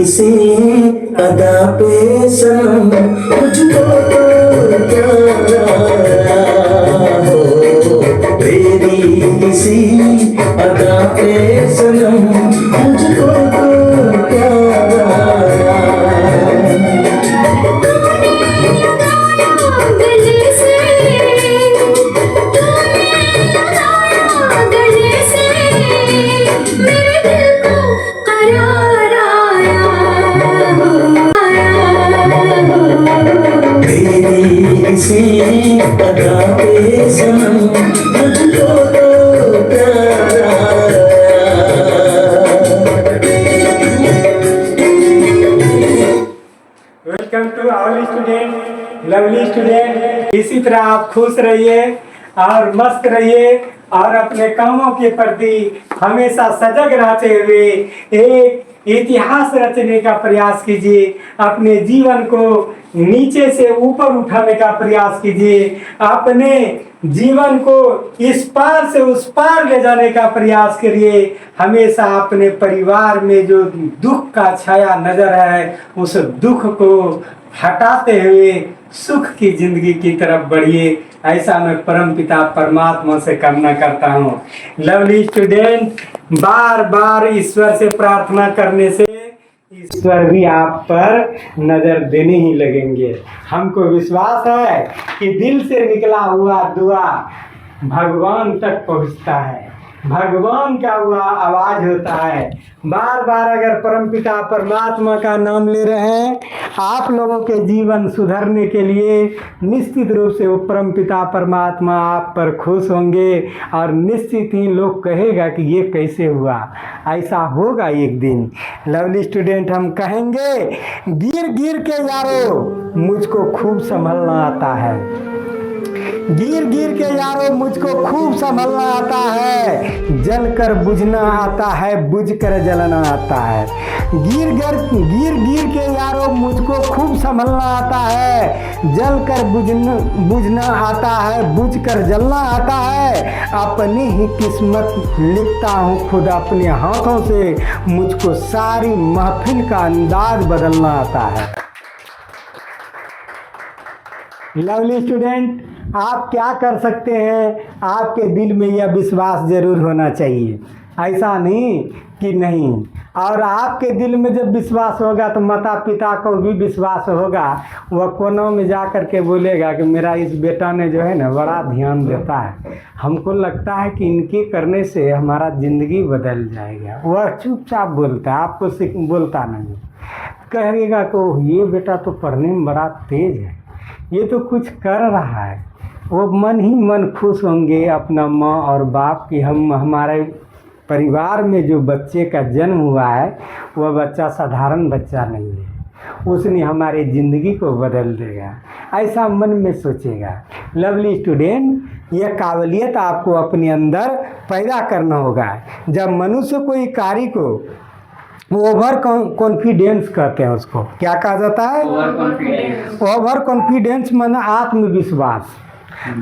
किसी अदा पे सनम मुझको तो प्यारा हो, तेरी किसी अदा पे सनम मुझको तो प्यारा। किसी अदा पे सनम मुझको तो प्यारा। Welcome to all student, lovely student. इसी तरह आप खुश रहिए और मस्त रहिए और अपने कामों के प्रति हमेशा सजग रहते हुए एक इतिहास रचने का प्रयास कीजिए। अपने जीवन को नीचे से ऊपर उठाने का प्रयास कीजिए। अपने जीवन को इस पार से उस पार ले जाने का प्रयास करिए। हमेशा अपने परिवार में जो दुख का छाया नजर है उस दुख को हटाते हुए सुख की जिंदगी की तरफ बढ़िए। ऐसा मैं परमपिता परमात्मा से कामना करता हूँ। लवली स्टूडेंट, बार बार ईश्वर से प्रार्थना करने से ईश्वर भी आप पर नजर देने ही लगेंगे। हमको विश्वास है कि दिल से निकला हुआ दुआ भगवान तक पहुँचता है, भगवान का हुआ आवाज होता है। बार बार अगर परमपिता परमात्मा का नाम ले रहे हैं आप लोगों के जीवन सुधरने के लिए, निश्चित रूप से वो परमपिता परमात्मा आप पर खुश होंगे और निश्चित ही लोग कहेगा कि ये कैसे हुआ। ऐसा होगा एक दिन। लवली स्टूडेंट, हम कहेंगे गिर गिर के यारो मुझको खूब संभलना आता है, गिर गिर के यारो मुझको खूब संभलना आता है, जल कर बुझना आता है, बुझ कर जलना आता है। गिर गिर के यारो मुझको खूब संभलना आता है, जल कर बुझना आता है, बुझ कर जलना आता है। अपनी ही किस्मत लिखता हूँ खुद अपने हाथों से, मुझको सारी महफिल का अंदाज बदलना आता है। लवली स्टूडेंट, आप क्या कर सकते हैं? आपके दिल में यह विश्वास जरूर होना चाहिए, ऐसा नहीं कि नहीं। और आपके दिल में जब विश्वास होगा तो माता पिता को भी विश्वास होगा। वह कोनों में जा कर के बोलेगा कि मेरा इस बेटा ने जो है ना बड़ा ध्यान देता है, हमको लगता है कि इनके करने से हमारा ज़िंदगी बदल जाएगा। वह चुपचाप बोलता है, आपको बोलता नहीं। कहेगा कि ये बेटा तो पढ़ने में बड़ा तेज है, ये तो कुछ कर रहा है। वो मन ही मन खुश होंगे अपना माँ और बाप कि हमारे परिवार में जो बच्चे का जन्म हुआ है वह बच्चा साधारण बच्चा नहीं है, उसने हमारी ज़िंदगी को बदल देगा, ऐसा मन में सोचेगा। लवली स्टूडेंट, यह काबिलियत आपको अपने अंदर पैदा करना होगा। जब मनुष्य कोई कार्य को ओवर कॉन्फिडेंस कहते हैं, उसको क्या कहा जाता है? ओवर कॉन्फिडेंस माने आत्मविश्वास।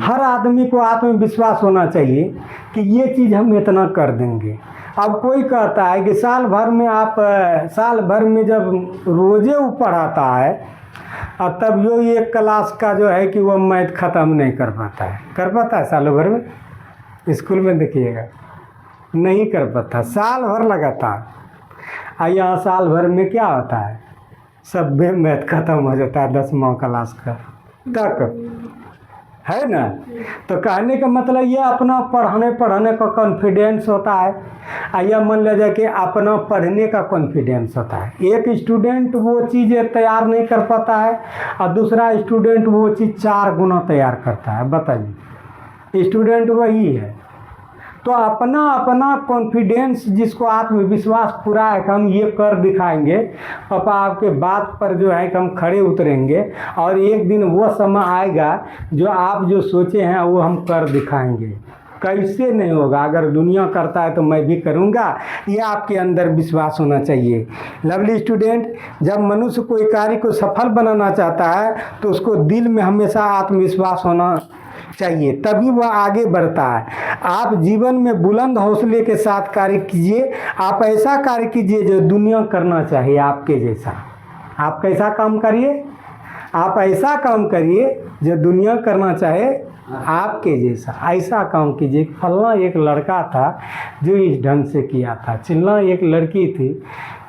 हर आदमी को आत्मविश्वास होना चाहिए कि ये चीज़ हम इतना कर देंगे। अब कोई कहता है कि साल भर में जब रोजे ऊपर आता है और तब यो एक क्लास का जो है कि वह मैथ ख़त्म नहीं कर पाता है साल भर में। स्कूल में देखिएगा नहीं कर पाता, साल भर लगातार। यहाँ साल भर में क्या होता है, सब मैथ ख़त्म हो जाता है 10वां क्लास का तक, है ना। तो कहने का मतलब ये अपना पढ़ने का कॉन्फिडेंस होता है। यह मान लीजिए कि अपना पढ़ने का कॉन्फिडेंस होता है। एक स्टूडेंट वो चीज़ें तैयार नहीं कर पाता है और दूसरा स्टूडेंट वो चीज़ 4 गुना तैयार करता है। बताइए, स्टूडेंट वही है। तो अपना कॉन्फिडेंस, जिसको आत्मविश्वास पूरा है कि हम ये कर दिखाएंगे, पापा आपके बात पर जो है कि हम खड़े उतरेंगे और एक दिन वो समय आएगा जो आप जो सोचे हैं वो हम कर दिखाएंगे। कैसे नहीं होगा? अगर दुनिया करता है तो मैं भी करूँगा, ये आपके अंदर विश्वास होना चाहिए। लवली स्टूडेंट, जब मनुष्य कोई कार्य को सफल बनाना चाहता है तो उसको दिल में हमेशा आत्मविश्वास होना चाहिए, तभी वह आगे बढ़ता है। आप जीवन में बुलंद हौसले के साथ कार्य कीजिए। आप ऐसा कार्य कीजिए जो दुनिया करना चाहिए आपके जैसा। आप कैसा काम करिए? आप ऐसा काम करिए जो दुनिया करना चाहे आपके जैसा। ऐसा काम कीजिए। फलना एक लड़का था जो इस ढंग से किया था, चिल्ला एक लड़की थी,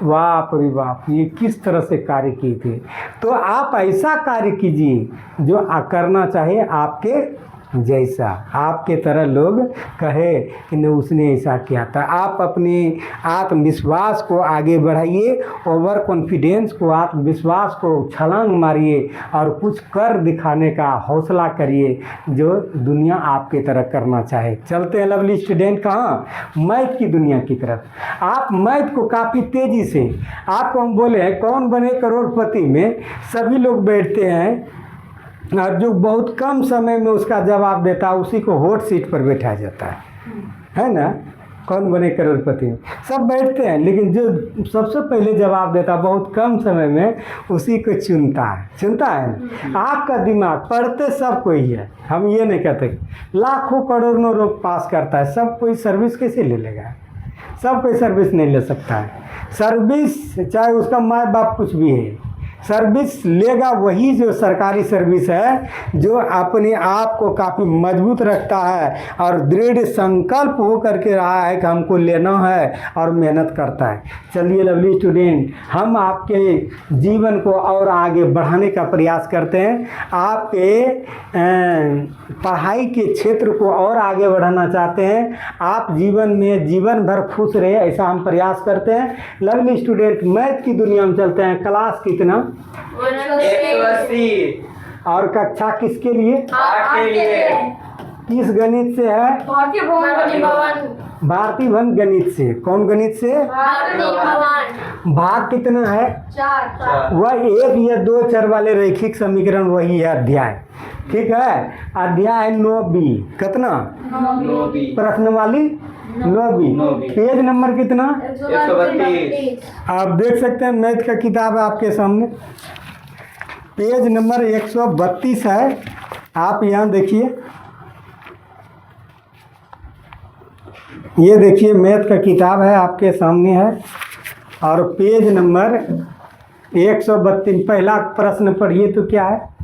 बाप रे बाप, ये किस तरह से कार्य की थी। तो आप ऐसा कार्य कीजिए जो करना चाहे आपके जैसा, आपके तरह लोग कहे कि नहीं उसने ऐसा किया था। आप अपने आत्मविश्वास को आगे बढ़ाइए, ओवर कॉन्फिडेंस को, आत्मविश्वास को छलांग मारिए और कुछ कर दिखाने का हौसला करिए जो दुनिया आपके तरह करना चाहे। चलते हैं लवली स्टूडेंट कहाँ? मैथ की दुनिया की तरफ। आप मैथ को काफ़ी तेज़ी से, आपको हम बोले हैं कौन बने करोड़पति में सभी लोग बैठते हैं और जो बहुत कम समय में उसका जवाब देता है उसी को हॉट सीट पर बैठाया जाता है ना? कौन बने करोड़पति में सब बैठते हैं, लेकिन जो सबसे पहले जवाब देता बहुत कम समय में उसी को चुनता है ना? आपका दिमाग पढ़ते सब कोई है, हम ये नहीं कहते लाखों करोड़ों लोग पास करता है, सब कोई सर्विस कैसे ले लेगा? सब कोई सर्विस नहीं ले सकता है। सर्विस चाहे उसका माँ बाप कुछ भी है, सर्विस लेगा वही जो सरकारी सर्विस है, जो अपने आप को काफ़ी मजबूत रखता है और दृढ़ संकल्प हो करके रहा है कि हमको लेना है और मेहनत करता है। चलिए लवली स्टूडेंट, हम आपके जीवन को और आगे बढ़ाने का प्रयास करते हैं। आपके पढ़ाई के क्षेत्र को और आगे बढ़ाना चाहते हैं, आप जीवन में जीवन भर खुश रहे ऐसा हम प्रयास करते हैं। लवली स्टूडेंट, मैथ की दुनिया में चलते हैं। क्लास कितना? 180। और कक्षा किसके लिए? 8 के लिए। किस गणित से है? भारतीय भवन। भारतीय भवन गणित से। कौन गणित से? भारतीय भवन। भाग कितना है? 4। वह 1 या 2 चर वाले रैखिक समीकरण, वही है अध्याय। ठीक है, अध्याय 9B। कितना? 9B। प्रश्न वाली 9B। पेज नंबर कितना? 132। आप देख सकते हैं मैथ का किताब है आपके सामने, पेज नंबर 132 है। आप यहाँ देखिए, ये देखिए मैथ का किताब है आपके सामने है और पेज नंबर 132। पहला प्रश्न पढ़िए तो क्या है?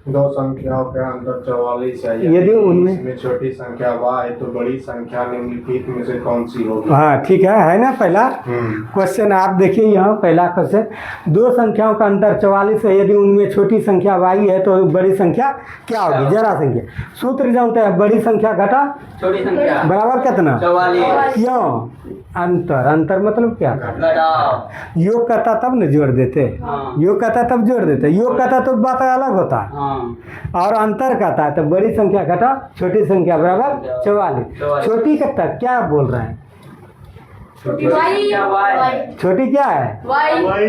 दो संख्याओं के अंतर 44 है। यदि उनमें इसमें छोटी संख्या y है तो बड़ी संख्या निम्नलिखित में से कौन सी होगी? हाँ ठीक है ना? पहला क्वेश्चन आप देखिए यहाँ, पहला क्वेश्चन, दो संख्याओं का अंतर 44 है, यदि उनमें छोटी संख्या y है तो बड़ी संख्या क्या होगी? जरा संख्या। सूत्र जानते हैं, बड़ी संख्या घटा छोटी संख्या बराबर कितना? 44। क्यों? अंतर मतलब क्या? घटाओ। योग करता तब न जोड़ देते, हाँ। योग करता तब जोड़ देते, योग करता तो बात अलग होता, और अंतर करता है तो बड़ी संख्या घटा छोटी संख्या बराबर 44। छोटी करता क्या बोल रहे हैं? छोटी y। छोटी क्या है? y।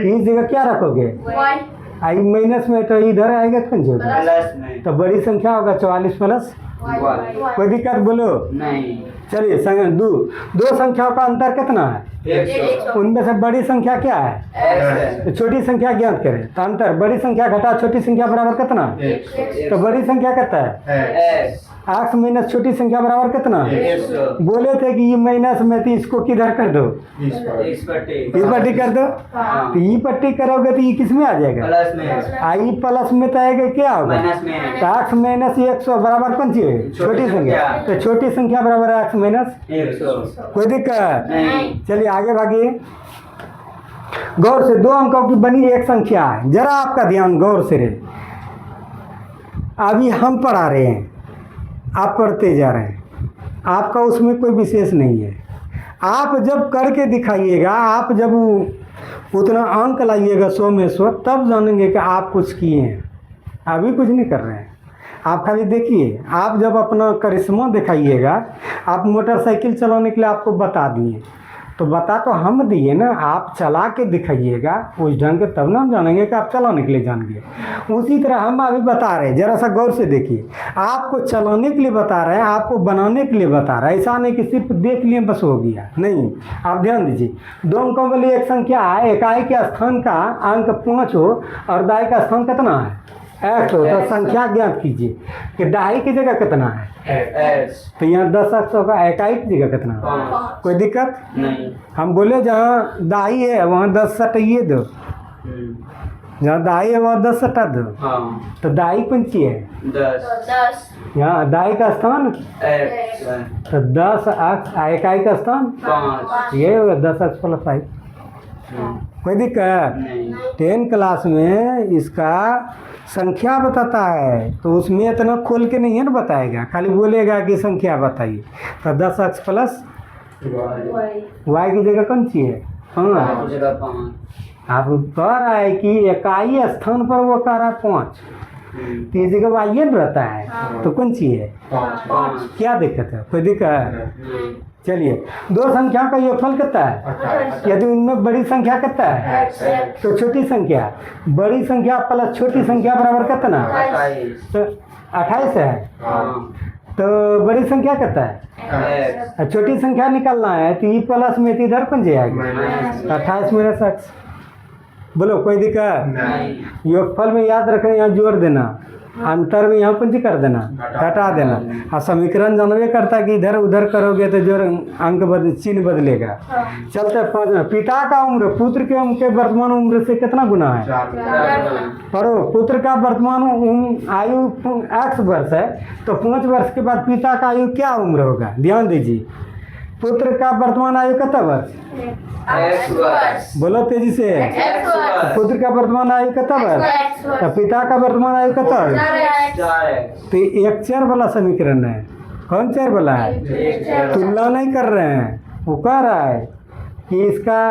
इस जगह क्या रखोगे? y। आई माइनस में तो इधर आएगा कौन जोड़? प्लस में। तो बड़ी संख्या होगा 44 प्लस। कोई दिक्कत बोलो? नहीं। चलिए दो संख्याओं का अंतर कितना है? 100। उनमें से बड़ी संख्या क्या है? x तो छोटी संख्या ज्ञात करें तो अंतर बड़ी संख्या घटा छोटी संख्या बराबर कितना? तो बड़ी संख्या कितना है? x। x माइनस छोटी संख्या बराबर कितना? 100। बोले थे कि ये माइनस में तो इसको किधर कर दो? इस पट्टी। ये पट्टी कर दो। हाँ। तो ये पट्टी करोगे तो ये किस में आ जाएगा? प्लस में। आई प्लस में तो आएगा क्या होगा? माइनस में। तो x माइनस 100 बराबर कौन सी है? छोटी संख्या। तो छोटी संख्या बराबर है x माइनस 100। कोई दिक्कत नहीं। चलिए आगे भागिए। गौर से दो अंकों की बनी एक संख्या है, जरा आपका ध्यान गौर से रहे। अभी हम पढ़ा रहे हैं, आप पढ़ते जा रहे हैं, आपका उसमें कोई विशेष नहीं है। आप जब करके दिखाइएगा, आप जब उतना अंक लाइएगा 100 में 100, तब जानेंगे कि आप कुछ किए हैं। अभी कुछ नहीं कर रहे हैं, आप खाली देखिए। आप जब अपना करिश्मा दिखाइएगा, आप मोटरसाइकिल चलाने के लिए आपको बता दिए, तो बता तो हम दिए ना, आप चला के दिखाइएगा उस ढंग के, तब ना हम जानेंगे कि आप चलाने के लिए जान गए। उसी तरह हम अभी बता रहे हैं, जरा सा गौर से देखिए। आपको चलाने के लिए बता रहे हैं, आपको बनाने के लिए बता रहे हैं। ऐसा नहीं कि सिर्फ देख लिए बस हो गया, नहीं। आप ध्यान दीजिए, दो अंकों वाली एक संख्या है, इकाई के स्थान का अंक 5 हो और दाई का स्थान कितना है? एक्स हो तो संख्या ज्ञात कीजिए कि दाई की जगह कितना है। एक्स तो यहाँ 10 एक्स होगा, इकाई की जगह कितना है? 5 कोई दिक्कत? नहीं। हम बोले जहाँ दाई है वहाँ 10 सटाइए दो, जहाँ दाई है वहाँ 10 सटा दो। हाँ तो दाई कौन सी है? 10 यहाँ दाई का स्थान एक्स तो 10 एक्स, इकाई का स्थान 5 ये होगा 10 एक्स प्लस 5। कोई दिक्कत? नहीं। 10 क्लास में इसका संख्या बताता है तो उसमें इतना खोल के नहीं है ना बताएगा, खाली बोलेगा कि संख्या बताइए। तो 10 एक्स प्लस वाई की जगह कौन सी है? हाँ, जगह 5 आप कह रहा है कि इकाई स्थान पर वो कह रहा है 5, तो ये जगह वाई न रहता है तो कौन सी है? 5 क्या दिक्कत है? कोई दिक्कत है? चलिए, दो संख्या का योगफल कितना है? यदि उनमें बड़ी संख्या कितना है तो छोटी संख्या, बड़ी संख्या प्लस छोटी संख्या बराबर कितना? 28 तो 28 है। तो बड़ी संख्या कितना है? एक्स और छोटी संख्या निकालना है तो ये प्लस में तो इधर कौन जाएगा? 28 मेरा शख्स। बोलो कोई दिक्कत? नहीं। योगफल में याद रखें, यहाँ जोड़ देना, अंतर में यहाँ पंजी कर देना, घटा देना। और समीकरण जानवे करता है कि इधर उधर करोगे तो जो अंक चिन्ह बदलेगा। चलते 5 पिता का उम्र पुत्र के उम्र के वर्तमान उम्र से कितना गुना है? पढ़ो, पुत्र का वर्तमान आयु x वर्ष है तो 5 वर्ष के बाद पिता का आयु क्या उम्र होगा? ध्यान दीजिए, पुत्र का वर्तमान आयु कितना वर्ष? एक्स वर्ष बोलो तेजी से। एक्स वर्ष पुत्र का वर्तमान आयु कितना वर्ष? तो पिता का वर्तमान आयु कितना वर्ष? 4 एक्स तो एक चर वाला समीकरण है। कौन चर वाला है? तुलना नहीं कर रहे हैं, वो कह रहा है कि इसका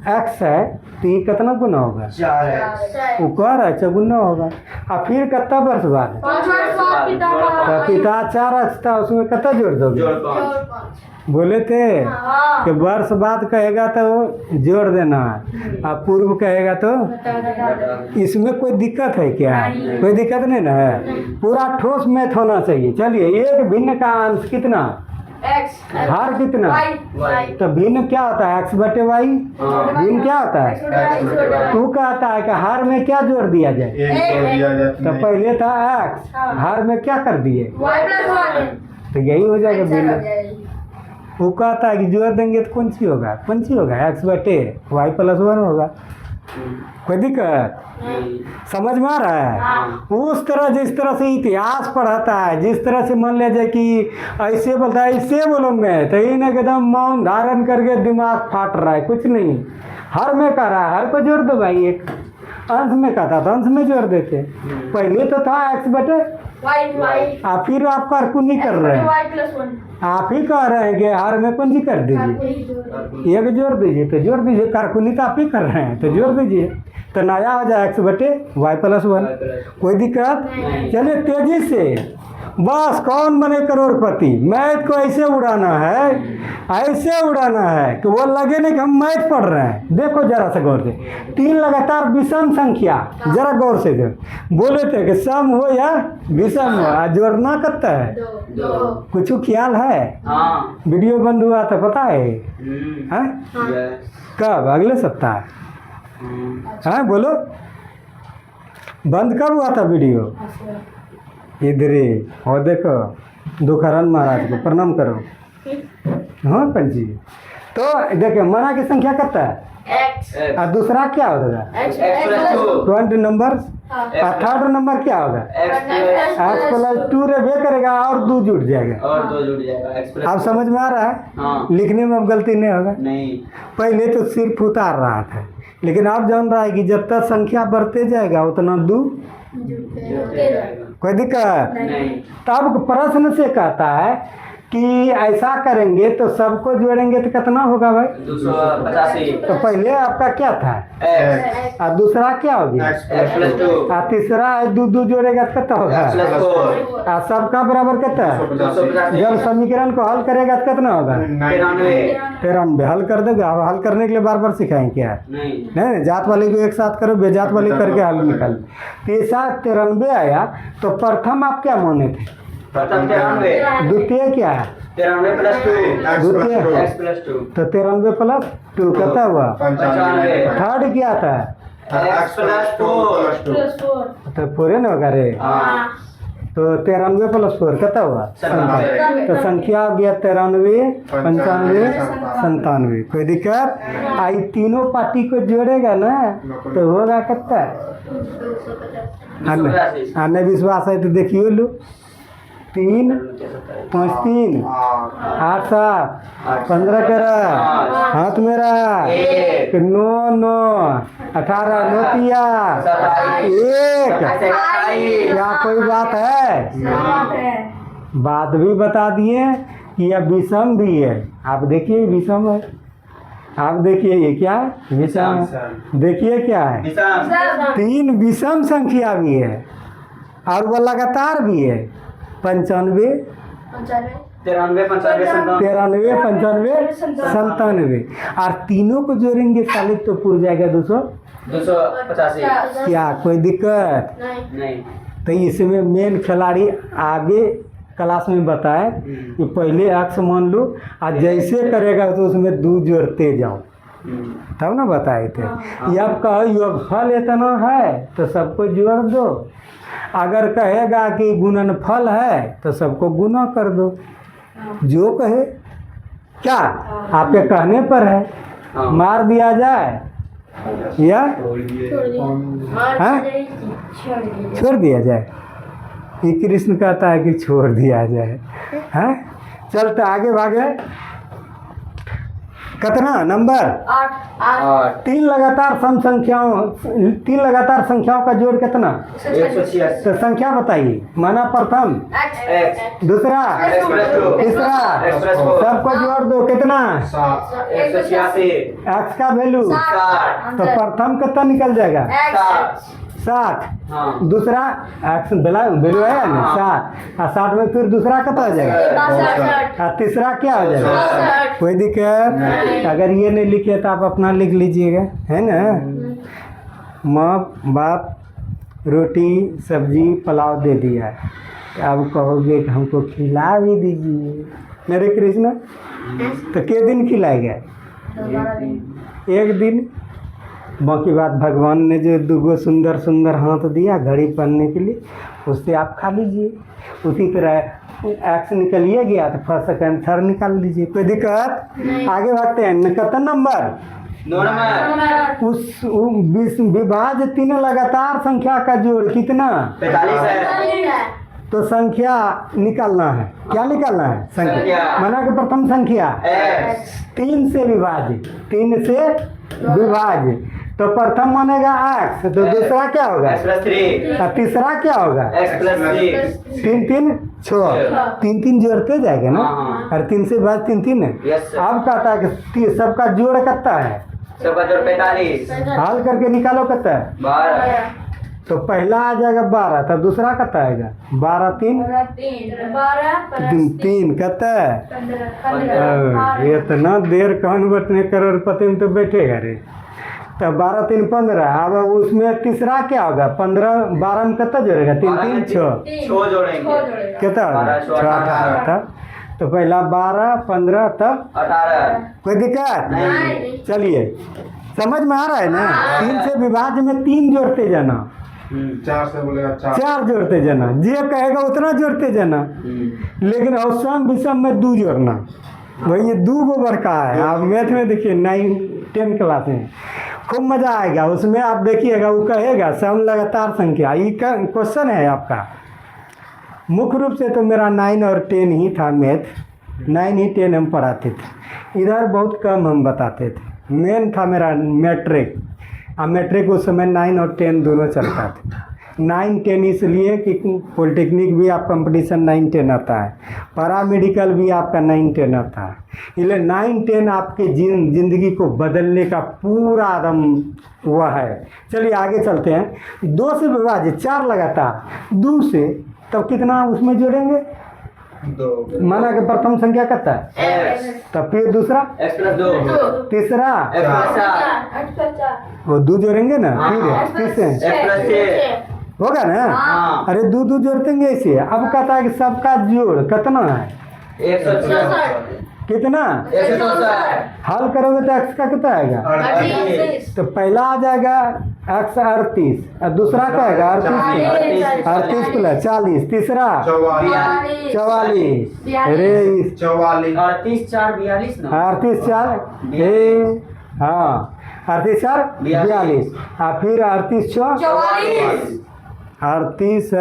x है तो ये कितना गुना होगा? 4 एक्स वो कह रहा है 4 गुना होगा। और फिर कितना वर्ष बाद? तो पिता 4 x था, उसमें कितना जोड़ दोगे? जोड़ 5 बोले थे कि वर्ष बाद कहेगा तो जोड़ देना, और पूर्व कहेगा तो। इसमें कोई दिक्कत है क्या? कोई दिक्कत नहीं ना है, पूरा ठोस मैथ होना चाहिए। चलिए, एक भिन्न का अंश कितना? हार कितना? तो भिन्न क्या होता है? x बटे वाई। भिन्न क्या होता है? तू कहता है कि हार में क्या जोड़ दिया जाए? तो पहले था x, हार में क्या कर दिए? तो यही हो जाएगा भिन्न। वो कहता है कि जोड़ देंगे तो कौन सी होगा? कौन सी होगा? x बटे वाई प्लस 1 होगा। कोई दिक्कत? समझ में आ रहा है? उस तरह जिस तरह से इतिहास पढ़ाता है, जिस तरह से मान लीजिए कि ऐसे बोलता है, ऐसे बोलूँगे तो इन्हें एकदम मौन धारण करके दिमाग फाट रहा है। कुछ नहीं, हर में कह रहा है, हर को जोड़ दो भाई। एक अंश में कहता था, अंश में जोड़ देते। पहले तो था x बटे, आप फिर आप कारकुनी कर रहे हैं, आप ही कह रहे हैं कि हर में पंजी कर दीजिए, एक जोड़ दीजिए तो जोड़ दीजिए। कारकुनी तो आप ही कर रहे हैं तो जोड़ दीजिए, तो नया हो जाए x बटे वाई प्लस 1। कोई दिक्कत? चलिए तेजी से, बस कौन बने करोड़पति? मैथ को ऐसे उड़ाना है, ऐसे उड़ाना है कि वो लगे नहीं कि हम मैथ पढ़ रहे हैं। देखो जरा सा गौर से, 3 लगातार विषम संख्या, जरा गौर से देखो। बोले थे कि सम हो या विषम हो, आज जोड़ना करता है। कुछ ख्याल है? हाँ वीडियो बंद हुआ था पता है? हैं? यस कब? अगले सप्ताह? हाँ बोलो, बंद कब हुआ था वीडियो? इधर ही। और देखो, दुखहरण महाराज को प्रणाम करो। हाँ पंजी। तो देखिए, मना की संख्या कितना है? एक्स और दूसरा क्या होगा? X plus 2 20 number. और थर्ड नंबर क्या होगा? एक्स प्लस 2 रे करेगा और 2 जुड़ जाएगा। और 2 जुड़ जाएगा। एक्स प्लस आप समझ में आ रहा है? हाँ लिखने में अब गलती नहीं होगा। नहीं पहले तो सिर्फ उतार रहा था, लेकिन आप जान रहा है कि जब तक संख्या बढ़ते जाएगा उतना 2 जुड़ते जाएगा। कोई दिक्कत नहीं तब प्रश्न से कहता है कि ऐसा करेंगे तो सबको जोड़ेंगे तो कितना होगा भाई? 285 तो पहले आपका क्या था? एक्स और दूसरा क्या होगा? एक्स प्लस 2 और तीसरा 2 जोड़ेगा तो कितना होगा? एक्स प्लस 4 और सबका बराबर कितना है? 285 जब समीकरण को हल करेगा तो कितना होगा? 93। हल कर दोगे? अब हल करने के लिए बार बार सिखाएं क्या? नहीं नहीं, जात वाले को एक साथ करो, बेजात वाले करके हल निकाल। तीसरा 93 आया तो प्रथम आप क्या माने थे? प्रथम 93 द्वितीय क्या है? 93 प्लस 2 द्वितीय एक्स प्लस 2 तो 93 प्लस 2 कितना हुआ? 95 थर्ड क्या था? एक्स प्लस 4 तो 4 है ना होगा रे। हाँ तो 93 प्लस 4 कितना हुआ? 97। तो संख्या हो गया 93, 95, 97। कोई दिक्कत? आई तीनों पार्टी को जोड़ेगा ना तो होगा कितना? आने विश्वास है तो देखिए लो। 3 5 3 8 7 15 करा हाथ मेरा 9 9 18 नोतिया 1। क्या कोई बात है? बात भी बता दिए कि यह विषम भी है। आप देखिए विषम है। आप देखिए ये क्या है? विषम है। देखिए क्या है? 3 विषम संख्या भी है और वो लगातार भी है। 95 93 93 95 97 और तीनों को जोड़ेंगे साले तो पूर जाएगा 285 क्या कोई दिक्कत? नहीं तो इसमें मेन खिलाड़ी आगे क्लास में बताए कि पहले अक्स मान लो और जैसे करेगा तो उसमें 2 जोड़ते जाओ तब ना बताए थे। ये आप कहो योगफल इतना है तो सबको जोड़ दो। अगर कहेगा कि गुणनफल है तो सबको गुना कर दो। जो कहे क्या आपके कहने पर है मार दिया जाए या छोड़ दिया जाए। ये कृष्ण कहता है कि छोड़ दिया जाए। हैं चलते आगे भागे। कितना नंबर? 8 3 लगातार सम संख्याओं 3 लगातार संख्याओं का जोड़ कितना? 186 तो संख्या बताइए। माना प्रथम, एक्स दूसरा, एक्स प्लस 2 तीसरा, एक्स प्लस 4 सबको जोड़ दो। कितना? 186 एक्स का वैल्यू 60 तो प्रथम कितना निकल जाएगा? 60। हाँ दूसरा एक्स वैल्यू है ना 60 और 60 में फिर दूसरा कितना हो जाएगा? और तीसरा क्या हो जाएगा? कोई दिक्कत? अगर ये नहीं लिखे तो आप अपना लिख लीजिएगा, है ना। माँ बाप रोटी सब्जी पुलाव दे दिया, अब कहोगे कि हमको खिला भी दीजिए। मेरे कृष्ण तो के दिन खिलाएगा? 1 दिन। बाकी बात भगवान ने जो 2 सुंदर सुंदर हाथ दिया घड़ी पहनने के लिए उससे आप खा लीजिए। उसी तरह एक्स निकलिए गया तो फर्स्ट सेकंड थर्ड निकाल लीजिए। कोई दिक्कत? आगे भागते हैं। कितना नंबर? 2 नंबर उस विभाज्य 3 लगातार संख्या का जोड़ कितना? 45 है तो संख्या निकालना है। क्या निकालना है? संख्या। माना कि प्रथम संख्या एक्स 3 से विभाज्य, 3 से विभाज्य तो प्रथम मानेगा एक्स तो दूसरा क्या होगा? एक्स प्लस 3 और तीसरा क्या होगा? एक्स प्लस 3 3 3 6 3 3 जोड़ते जाएगा ना। हाँ। और 3 से बाद 3 3 है। Yes sir. अब कहता है कि सबका जोड़ कितना है? सबका जोड़ 45 हाल करके निकालो कितना है? 12 तो पहला आ जाएगा 12 तो दूसरा कितना आएगा? 12 3 3 कितना है? इतना देर कौन बटने करोड़पति में तो बैठेगा रे। तो 12 3 15। अब उसमें तीसरा क्या होगा? 15 12 में कितना जोड़ेगा? 3 3 6 6 जोड़ेंगे कितना होगा? 12 6 18 तब तो पहला 12 15 तब 18 कोई दिक्कत? नहीं चलिए समझ में आ रहा है ना। 3 से विभाज्य में 3 जोड़ते जाना, 4 से बोलेगा 4 जोड़ते जाना, जे कहेगा उतना जोड़ते जाना। लेकिन अवसम विषम में 2 जोड़ना। भाई ये 2 गोबर का है। आप मैथ में देखिए 9 10 क्लास में खूब मजा आएगा। उसमें आप देखिएगा वो कहेगा सम लगातार संख्या। ये क्वेश्चन है आपका। मुख्य रूप से तो मेरा 9 और 10 ही था मैथ। 9 ही 10 हम पढ़ाते थे। इधर बहुत कम हम बताते थे। मेन था मेरा मैट्रिक। अब मैट्रिक उस समय 9 और 10 दोनों चलता था। 9 10 इसलिए कि पॉलिटेक्निक भी आप कंपटीशन 9 10 आता है, पैरा मेडिकल भी आपका 9 10 आता है। इसलिए 9 10 आपके ज़िंदगी को बदलने का पूरा दम हुआ है। चलिए आगे चलते हैं। 2 से विभाज्य 4 लगातार 2 से तब कितना उसमें जोड़ेंगे? 2 माना कि प्रथम संख्या कितना है? एक्स तब फिर दूसरा, एक्स प्लस 2 तीसरा एक्स प्लस 4 वो 2 जोड़ेंगे ना। फिर तीसरे एक्स प्लस 6 होगा ना। हाँ। अरे 2 जोड़तेंगे ऐसे। अब कहता है कि सबका जोड़ कितना है? 164 कितना? 164 हल करोगे तो एक्स का कितना आएगा? 38 तो पहला आ जाएगा एक्स 38 और दूसरा क्या है 38 प्लस 40, तीसरा 44 44, अरे 44 38 4 42 ना 38 4 ए हाँ 38 4 42 और फिर 38 6 38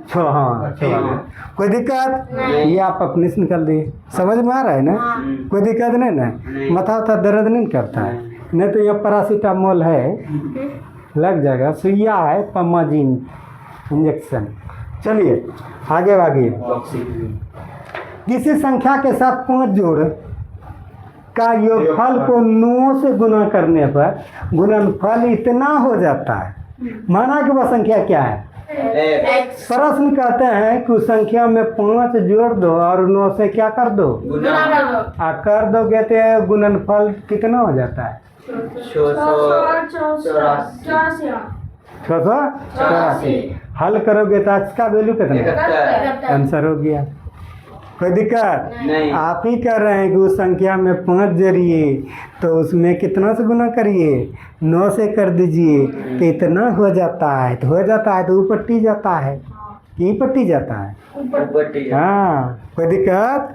6 हाँ 44। कोई दिक्कत ये आप अपने से निकल दिए, समझ में आ रहा है ना? कोई दिक्कत नहीं ना? माथा उथा दर्द नहीं करता है? नहीं तो ये पैरासीटामोल है, लग जाएगा, सुइया है पमाजीन इंजेक्शन। चलिए आगे भागिए। किसी संख्या के साथ 5 जोड़ का योगफल को 9 से गुना करने पर गुणनफल इतना हो जाता है। माना कि वह संख्या क्या है? प्रश्न कहते हैं कि उस संख्या में 5 जोड़ दो और 9 से क्या कर दो? कर दोगे तो गुणनफल कितना हो जाता है? 684। हल करोगे तो x का वैल्यू कितना? आंसर हो गया। कोई दिक्कत नहीं। आप ही कर रहे हैं कि उस संख्या में 5 जरिए तो उसमें कितना से गुना करिए? 9 से कर दीजिए तो इतना हो जाता है, तो हो जाता है तो ऊपर टी जाता है, ई पट्टी जाता है। हाँ कोई दिक्कत?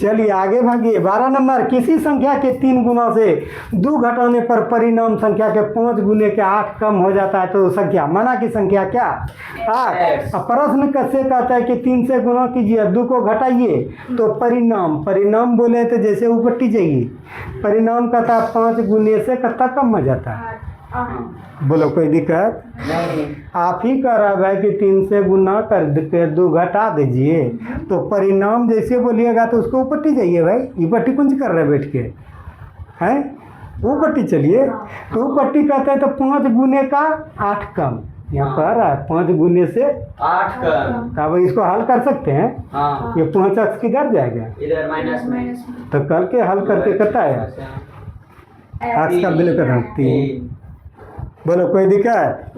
चलिए आगे भागिए। 12 नंबर, किसी संख्या के 3 गुना से 2 घटाने पर परिणाम संख्या के 5 गुने के 8 कम हो जाता है तो संख्या, माना की संख्या क्या? 8। अब प्रश्न कैसे कहता है कि 3 से गुना कीजिए 2 को घटाइए तो परिणाम बोले तो जैसे ऊपर टी जाइए, परिणाम कहता है 5 गुने से कितना कम हो जाता है? बोलो कोई दिक्कत? आप ही कह रहा है कि 3 से गुना कर के 2 घटा दीजिए तो परिणाम जैसे बोलिएगा तो उसको ऊपट्टी जाइए भाई, ये पट्टी कुंज कर रहे बैठ के हैं, वो पट्टी चलिए तो वो पट्टी कहते हैं तो 5 गुने का 8 कम, यहाँ पर है 5 गुने से 8 कम। अब इसको हल कर सकते हैं। हाँ ये 5 अक्स किधर जाएगा? इधर माइनस तो करके हल करके कितना है? अक्स का वैल्यू कितना? 3। बोलो कोई दिक्कत?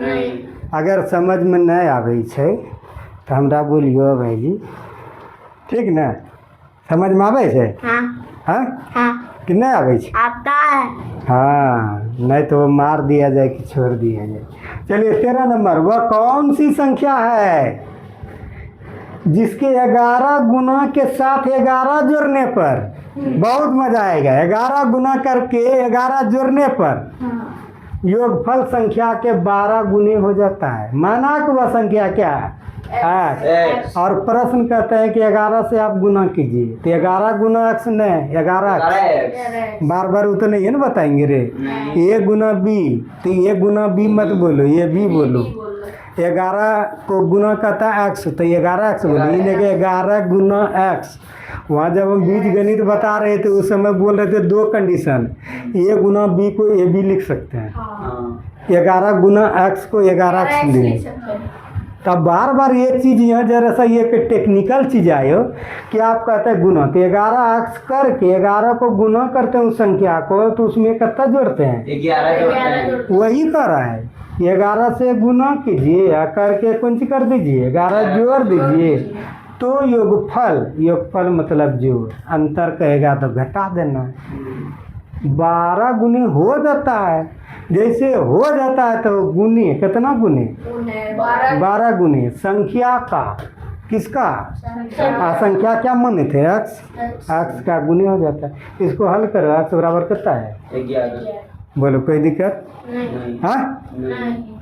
अगर समझ में नहीं आबै छै तो हमरा बोलियो भाईजी, ठीक ना? समझ में आबै छै? हाँ कि नहीं आबै छै? आता है। हाँ, नहीं तो वो मार दिया जाए कि छोड़ दिया जाए। चलिए 13 नंबर, वह कौन सी संख्या है जिसके 11 गुना के साथ 11 जोड़ने पर, बहुत मजा आएगा, 11 गुना करके 11 जोड़ने पर योगफल संख्या के 12 गुने हो जाता है। माना कि वह संख्या क्या है? 8। और प्रश्न कहते हैं कि 11 से आप गुना कीजिए तो 11 गुना x नहीं 11 x, बार बार वो तो नहीं है ना बताएंगे रे। a गुना b तो a गुना b मत बोलो, ये b बोलो। 11 को गुना कहता है x तो 11x बोलो, इन्हें के 11 गुना x। वहाँ जब हम बीज गणित बता रहे थे उस समय बोल रहे थे 2 कंडीशन, a गुना b को a b लिख सकते हैं, 11 गुना x को 11x लिख। तब बार बार ये चीज़ यहाँ जरा सा ये टेक्निकल चीज़ आयो कि आप कहते हैं गुना तो 11x करके 11 को गुना करते हैं उस संख्या को तो उसमें कितना जोड़ते हैं? 11 जोड़ते हैं। वही कर रहा है, 11 से गुना कीजिए करके कुंज कर दीजिए, 11 जोड़ दीजिए तो योगफल मतलब जोड़, अंतर कहेगा तो घटा देना। 12 गुने हो जाता है, जैसे हो जाता है तो गुने कितना गुने? 12 गुने संख्या का, किसका? संख्या क्या माने थे? x का गुने हो जाता है। इसको हल करो, x बराबर कितना है? 11। बोलो कोई दिक्कत? हाँ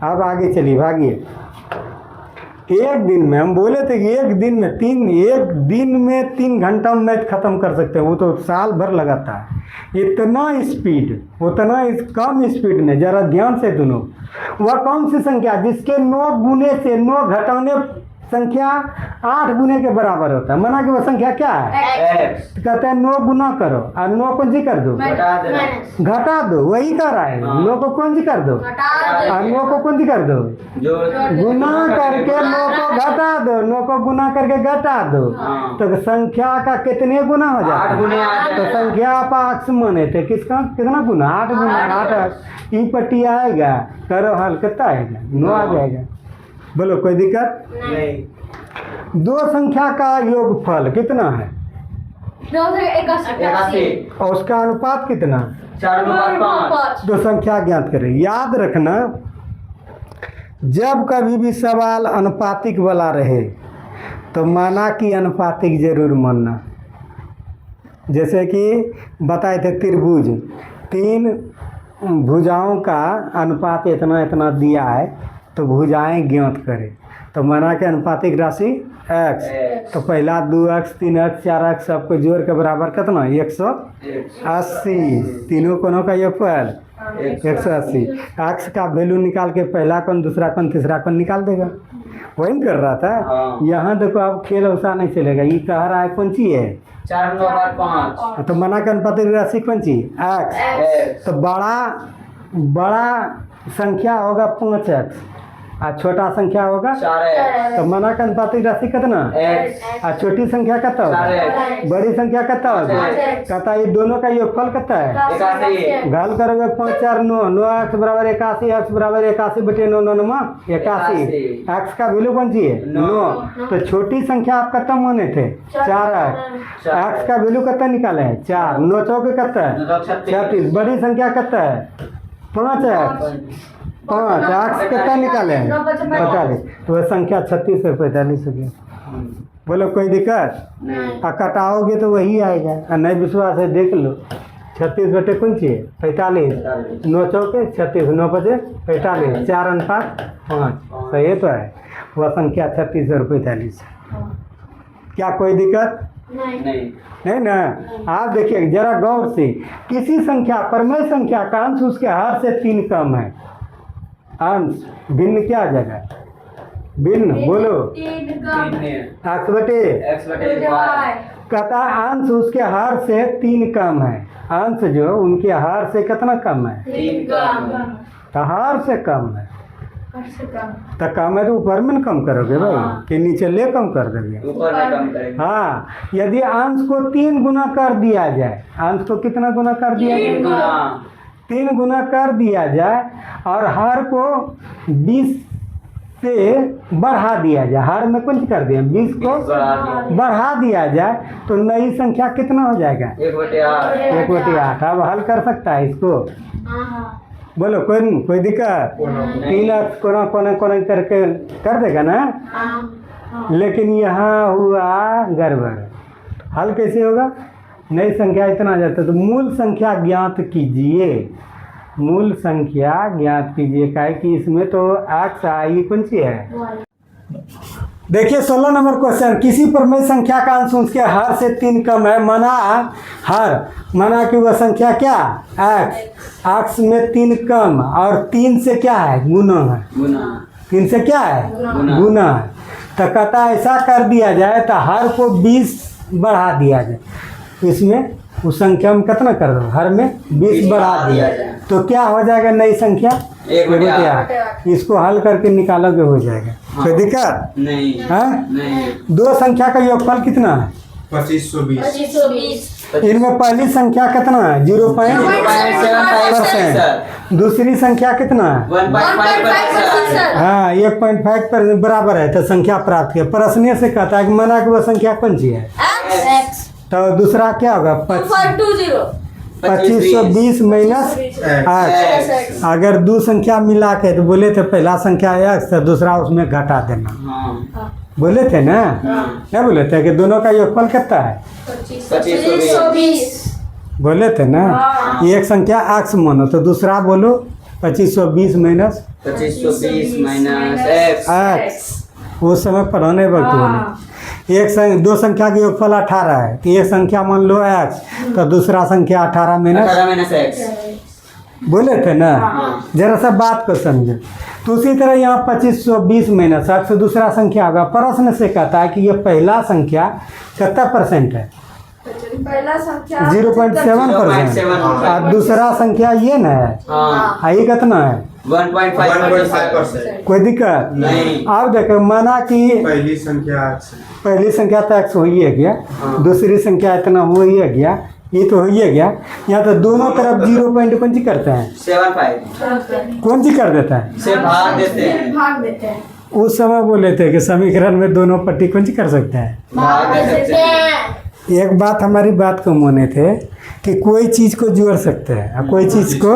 अब आगे चलिए भागिए। एक दिन में हम बोले थे कि एक दिन में 3 घंटा में मैच खत्म कर सकते हैं, वो तो साल भर लगाता है। इतना स्पीड, उतना कम स्पीड में, जरा ध्यान से सुनो। वह कौन सी संख्या जिसके 9 गुने से 9 घटाने संख्या 8 गुने के बराबर होता है? माना कि वह संख्या क्या है? तो कहते हैं 9 गुना करो और 9 को जी कर दो, घटा दो, वही कर रहा है। 9 को कौन जी कर दो और 9 को कौन जी कर दो, गुना करके 9 को घटा दो, 9 को गुना करके घटा दो तो संख्या का कितने गुना हो जाता है? तो संख्या आप x माने थे, किसका कितना गुना? 8 गुना 8 ई पट्टी आएगा, करो हल कितना आएगा? 9 आ जाएगा। बोलो कोई दिक्कत? नहीं। 2 संख्या का योगफल कितना है? 81। और उसका अनुपात कितना? 4:5। 2 संख्या ज्ञात करें। याद रखना जब कभी भी सवाल अनुपातिक वाला रहे तो माना कि अनुपातिक जरूर मानना। जैसे कि बताए थे त्रिभुज, 3 भुजाओं का अनुपात इतना इतना दिया है तो भुजाएं ज्ञात करें, तो माना कि अनुपातिक राशि x, तो पहला 2x 3x 4x सबको जोड़ के बराबर कितना 180, तीनों कोनों का योगफल 180। x का वैल्यू निकाल के पहला कोण दूसरा कोण तीसरा कोण निकाल देगा। वही कर रहा था। यहाँ देखो अब खेल वैसा नहीं चलेगा। ये कह रहा है कौन सी है 4 9 बार 5, तो माना कि अनुपातिक राशि कौन सी x, तो बड़ा संख्या होगा 5x और छोटा संख्या होगा 4 तो माना कि अनुपातिक राशि कितना x, और छोटी संख्या कितना होगा, 4x, बड़ी संख्या कितना होगा, 4x, कहता ये दोनों का योगफल कितना है 81, घाल करोगे 5 4 9, 9x बराबर 81, x बराबर 81 बटे 9 9 9 81, x का वैल्यू कौन सी है 9, तो छोटी संख्या आप कितना माने थे 4x, x का वैल्यू कितना निकाले हैं 4, 9 चौके कितना है 36, बड़ी संख्या कितना है 5x, 5 x कितना निकाले हैं 45, तो वह संख्या 36 से 45 हो गया। बोलो कोई दिक्कत और कटाओगे तो वही आएगा। और नहीं विश्वास है देख लो 36 बटे कौन सी है 45, 9 चौके 36, 9 बजे 45, 4 अनुपात 5, तो ये तो है वह संख्या 36 और 45। क्या कोई दिक्कत नहीं ना। आप देखिए जरा गौर से, किसी संख्या परमेय संख्या का अंश उसके हर से 3 कम है। अंश भिन्न क्या जगह भिन्न बोलो x बटे कहता अंश उसके हर से 3 कम है। अंश जो उनके हर से कितना कम है तो हर से कम है, तो कम है तो ऊपर में न कम करोगे भाई कि नीचे ले कम कर दोगे ऊपर में कम करेंगे। हाँ, यदि अंश को 3 गुना कर दिया जाए, अंश को कितना गुना कर दिया जाए 3 गुना कर दिया जाए और हर को 20 से बढ़ा दिया जाए, हर में कुछ कर दिया 20 को बढ़ा दिया जाए तो नई संख्या कितना हो जाएगा 1/8। 1/8। अब हल कर सकता है इसको बोलो कोई दिक्कत 3 कोना कोना कोना करके कर देगा ना। लेकिन यहाँ हुआ गड़बड़, हल कैसे होगा नई संख्या इतना आ जाता तो मूल संख्या ज्ञात कीजिए, मूल संख्या ज्ञात कीजिए। क्या है कि इसमें तो x आई कौन सी है। देखिए 16 नंबर क्वेश्चन, किसी परमेय संख्या का अंश उसके हर से 3 कम है, माना कि वह संख्या क्या x में 3 कम और 3 से क्या है गुना है, 3 से क्या है गुना है। तो कहता ऐसा कर दिया जाए तो हर को 20 बढ़ा दिया जाए, इसमें उस संख्या में कितना कर दो हर में 20 बढ़ा दिया तो क्या हो जाएगा नई संख्या 1/8। इसको हल करके निकालोगे हो जाएगा। कोई दिक्कत नहीं है। 2 संख्या का योगफल कितना है 2520। इनमें पहली संख्या कितना है 0.7%, दूसरी संख्या कितना है 1.5%। हाँ 1.5% बराबर है, तो संख्या प्राप्त किया। प्रश्न से कहता है कि माना कि वह संख्या कौन सी है तो दूसरा क्या होगा 2520 माइनस x। अगर 2 संख्या मिला के तो बोले थे पहला संख्या x तो दूसरा उसमें घटा देना, बोले थे ना क्या बोले थे कि दोनों का योगफल कितना है 2520। बोले थे ना। एक संख्या x मानो तो दूसरा बोलो 2520 माइनस 2520 माइनस x। उस समय पढ़ाने वक्त बोले 2 संख्या के योगफल 18 है तो एक संख्या मान लो x तो दूसरा संख्या 18 माइनस x। बोले थे ना। जरा सा बात को समझो। तो उसी तरह यहाँ 2520 माइनस x दूसरा संख्या होगा। प्रश्न से कहता है कि ये पहला संख्या कितना परसेंट है पहला संख्या 0.7% और दूसरा संख्या ये ना है ये कितना है 1.5%। कोई दिक्कत नहीं। अब देखो माना कि पहली संख्या तो x हो ही है गया, दूसरी संख्या इतना हो ही है गया, ये तो हो ही है गया। यहाँ तो दोनों तरफ 0 पॉइंट कौन सी करते हैं 75 कौन सी कर देता है से भाग देते हैं। भाग देते हैं। उस समय बोले थे कि समीकरण में दोनों पट्टी कौन सी कर सकते हैं। भाग दे सकते हैं। एक बात हमारी बात को माने थे कि कोई चीज़ को जोड़ सकते हैं और कोई चीज़ को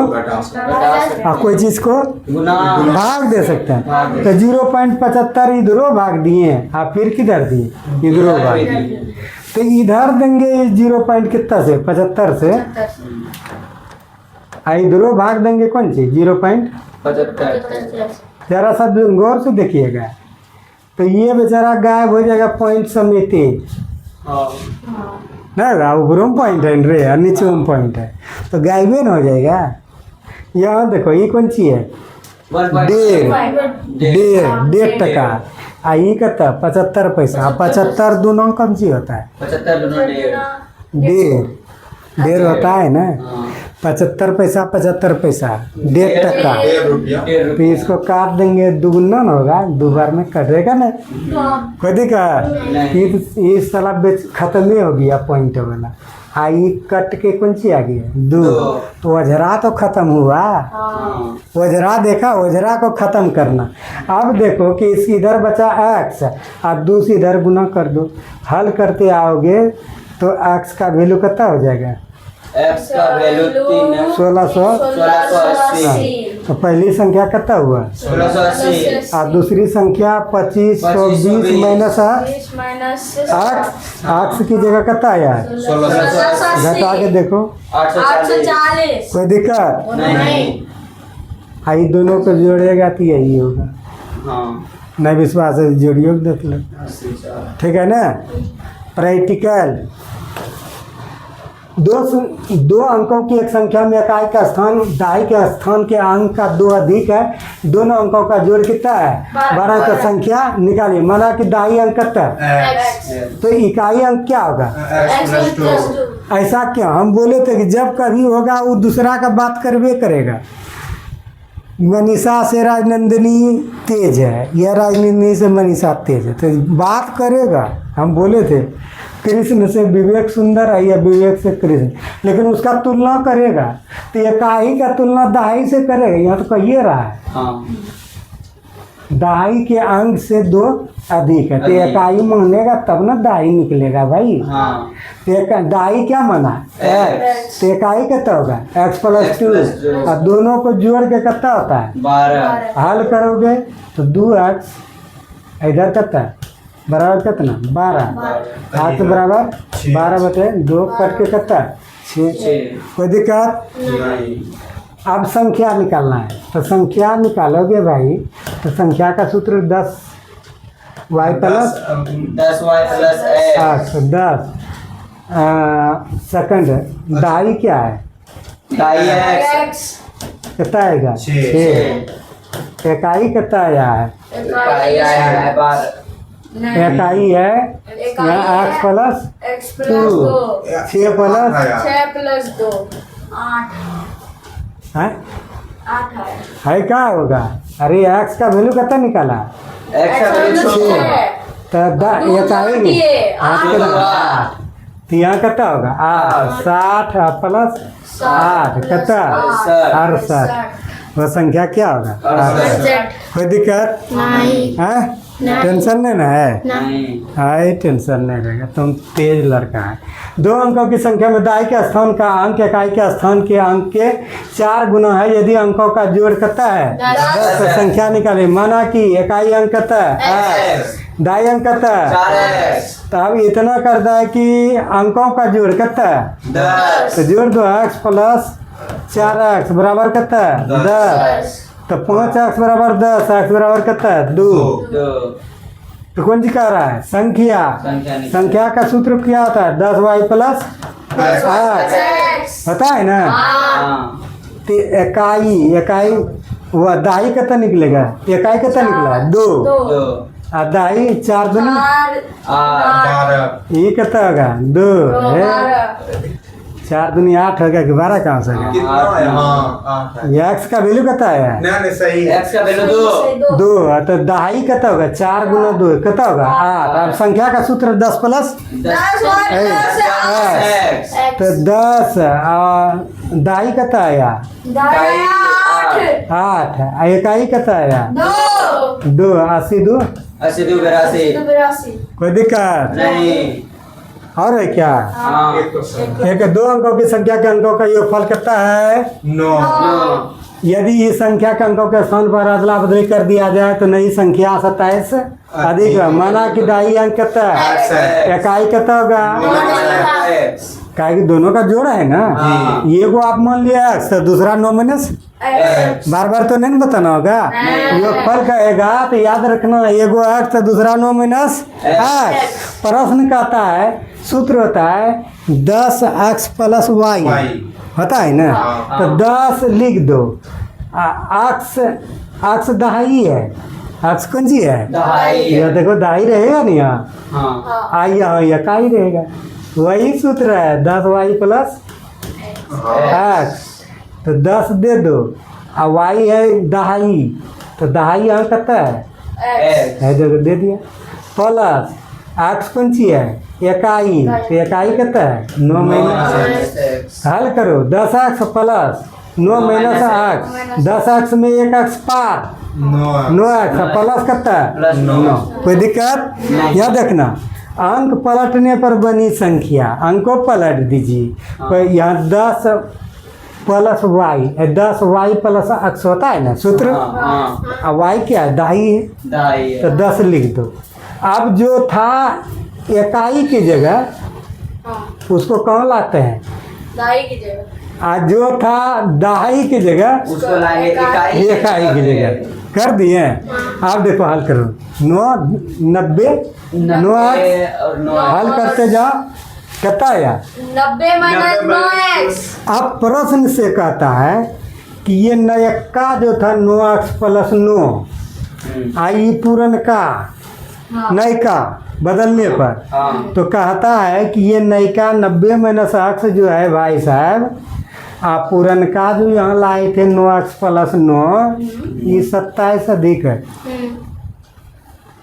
और कोई चीज़ को गुना भाग दे सकते हैं। तो 0.75 इधरों भाग दिए और फिर किधर दिए, इधरों भाग दिए। तो इधर देंगे 0 पॉइंट कितना से 75 से, और इधरों भाग देंगे कौन चीज 0.75। जरा सा गौर से देखिएगा, तो ये बेचारा गायब हो जाएगा पॉइंट समेत ही। ना ऊपरों पॉइंट है रे और नीचे में पॉइंट है, तो गायब न हो जाएगा। यहाँ देखो ये कौन सी है 1.5 टका, आ ये कहता 75 पैसा। 75 दोनों कौन सी होता है 75 दोनों 1.5 होता है ना। 75 पैसा 75 पैसा 1.5 टका। तो इसको काट देंगे, दुगुना न होगा, दो बार में कटेगा ना कोई दिक्कत। ये साला बेच खत्म ही हो गया पॉइंट वाला। हाँ ये कट के कौन सी आ गया 2, तो वजरा तो खत्म हुआ। वजरा देखा, वजरा को खत्म करना। अब देखो कि इस इधर बचा x और 2 से इधर गुना कर दो, हल करते आओगे तो x का वैल्यू कितना हो जाएगा x का वैल्यू 1680। तो पहली संख्या कितना हुआ 1680 और दूसरी संख्या 2520 माइनस x की जगह कितना आया, घटा के देखो 840 कोई दिक्कत नहीं। आई दोनों को जोड़ेगा तो यही होगा। हाँ नहीं विश्वास है जोड़ियो के देख लो, ठीक है ना। प्रैक्टिकल दो अंकों की एक संख्या में इकाई का स्थान दाई के स्थान के अंक का 2 अधिक है, दोनों अंकों का जोड़ कितना है 12। तो संख्या निकालिए, माना कि दाई अंक कितना है, तो इकाई अंक क्या होगा। ऐसा क्यों हम बोले थे कि जब कभी होगा वो दूसरा का बात करवे करेगा। मनीषा से राजनंदिनी तेज है, यह राजनंदिनी से मनीषा तेज है, तो बात करेगा। हम बोले थे कृष्ण से विवेक सुंदर है या विवेक से कृष्ण, लेकिन उसका तुलना करेगा तो इकाई का तुलना दाई से करेगा। यहाँ तो कहिए रहा है हाँ दाई के अंक से 2 अधिक है, तो इकाई मानेगा तब ना दाई निकलेगा भाई। हाँ तो दाई क्या माना x, तो इकाई कितना होगा x+2 और दोनों को जोड़ के कितना होता है 12 हल करोगे तो 2x इधर कितना बराबर कितना 12, 8 बराबर 12/2 कट के कितना 6। कोई दिक्कत। अब संख्या निकालना है, तो संख्या निकालोगे भाई, तो संख्या का सूत्र 10y plus 10y plus 10 second. दाई क्या है दाई x कितना आएगा 6। इकाई कितना आया है इकाई आया है 12 इकाई है x+2 6+2 है क्या होगा। अरे x का वैल्यू कितना निकाला x का वैल्यू 6, तो इकाई में 8 तो यहाँ कितना होगा 60 प्लस 8 कितना 68। वह संख्या क्या होगा 68। कोई दिक्कत है, टेंशन नहीं ना है नहीं हाय टेंशन नहीं रहेगा, तुम तेज लड़का है। 2 अंकों की संख्या में दाई के स्थान का अंक इकाई के स्थान के अंक के 4 गुना है। यदि अंकों का जोड़ कितना है 10, तो संख्या निकाले। माना कि इकाई अंक कितना है दाई अंक कितना है 4x तो अब इतना करता है कि अंकों का जोड़ कितना है 10 तो जोड़ दो x प्लस 4x बराबर कितना है 10, तो 5x बराबर 10, x बराबर कितना है 2। 2 तो कौन सी कह रहा है संख्या संख्या का सूत्र क्या होता है 10y प्लस 8 होता है ना। हाँ तो इकाई वह दाई कितना निकलेगा इकाई कितना निकला 2 2 और दाई 4 दूनी 8 ये कितना होगा 2 है 4 दूनी 8 हो गया कि 12 कहाँ से होगा। कितना है हाँ 8 है ये x का वैल्यू कितना है नहीं सही है x का वैल्यू 2 2, तो दाई कितना होगा 4 गुना 2 कितना होगा 8। अब संख्या का सूत्र 10 प्लस 10 तो 10 दाई कितना आया 8 इकाई कितना आया 2 80 2 82 82 कोई दिक्कत नहीं और है क्या? हाँ एक दो अंकों की संख्या के अंकों का योगफल कितना है? 9 यदि इस संख्या के अंकों के स्थान पर अदला बदली कर दिया जाए तो नई संख्या 27 अधिक माना कि दाई अंक कितना है? इकाई कितना होगा? क्या कि दोनों का जोड़ा है ना? ये को आप मान लिया x तो दूसरा 9 माइनस बार बार तो नहीं बताना होगा। योगफल कहेगा तो याद रखना एगो x तो दूसरा 9 माइनस x। प्रश्न कहता है सूत्र होता है 10x प्लस y होता है ना? तो 10 लिख दो। x दहाई है, x कौन सी है? दहाई है। यह देखो दहाई रहेगा नहीं यहाँ, हाँ आई यहाँ का ही रहेगा। वही सूत्र है 10y प्लस x। तो 10 दे दो और y है दहाई, तो दहाई यहाँ कितना है जो दे दिया। प्लस x कौन सी है? इकाई, तो इकाई कितना है? 9 माइनस। हल करो 10x plus 9 minus x, 10x में एक x पार 9x प्लस कितना है? प्लस 9। कोई दिक्कत? यह देखना अंक पलटने पर बनी संख्या, अंकों पलट दीजिए। तो यहाँ 10 plus Y, 10y plus x होता है ना सूत्र। हाँ अब y क्या है? दहाई है, दहाई है। तो 10 लिख दो। अब जो था इकाई की जगह उसको कौन लाते हैं? दाई की जगह आज जो था दहाई की जगह उसको लाएंगे इकाई की जगह कर दिए। आप देखो हल करो 90 और 9 हल करते जाओ कितना आया? 90 माइनस 9x। अब प्रश्न से कहता है कि ये नयका जो था 9x प्लस 9 आई पूरन का नयका बदलने पर, हाँ तो कहता है कि ये नयका 90 माइनस x जो है भाई साहब आप पूरन का जो यहाँ लाए थे 9x प्लस 9 ये 27 अधिक है।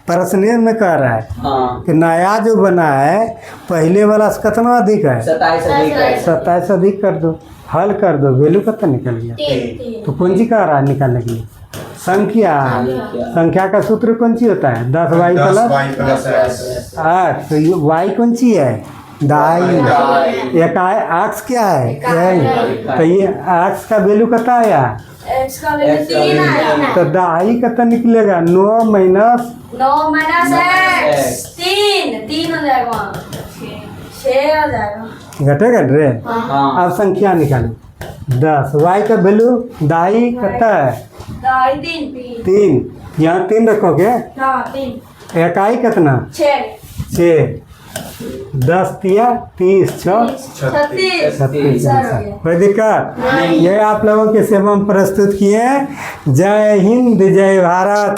प्रश्न में कह रहा है हाँ कि नया जो बना है पहले वाला से कितना अधिक है? 27 अधिक है। 27 अधिक कर दो, हल कर दो, वैल्यू कितना निकल गया? 3 तो कौन सी कह रहा है निकालने के लिए? संख्या। संख्या का सूत्र कौन सी होता है? 10y plus x। तो ये y कौन सी है? दाई। इकाई x क्या है? तो ये x का वैल्यू कितना आया? x का वैल्यू 3 आया। तो दाई कितना निकलेगा? 9 माइनस 9 माइनस x 3 हो जाएगा, 6 हो जाएगा। घटेगा रे। हाँ अब संख्या निकालो 10 y का वैल्यू दाई कितना है? दाई 3। यहाँ 3 रखोगे। हाँ 3 इकाई कितना? 6 10 तिया 30 6 36 36। सर हो गया। कोई दिक्कत? ये आप लोगों के सेवा में प्रस्तुत किए। जय हिंद जय भारत।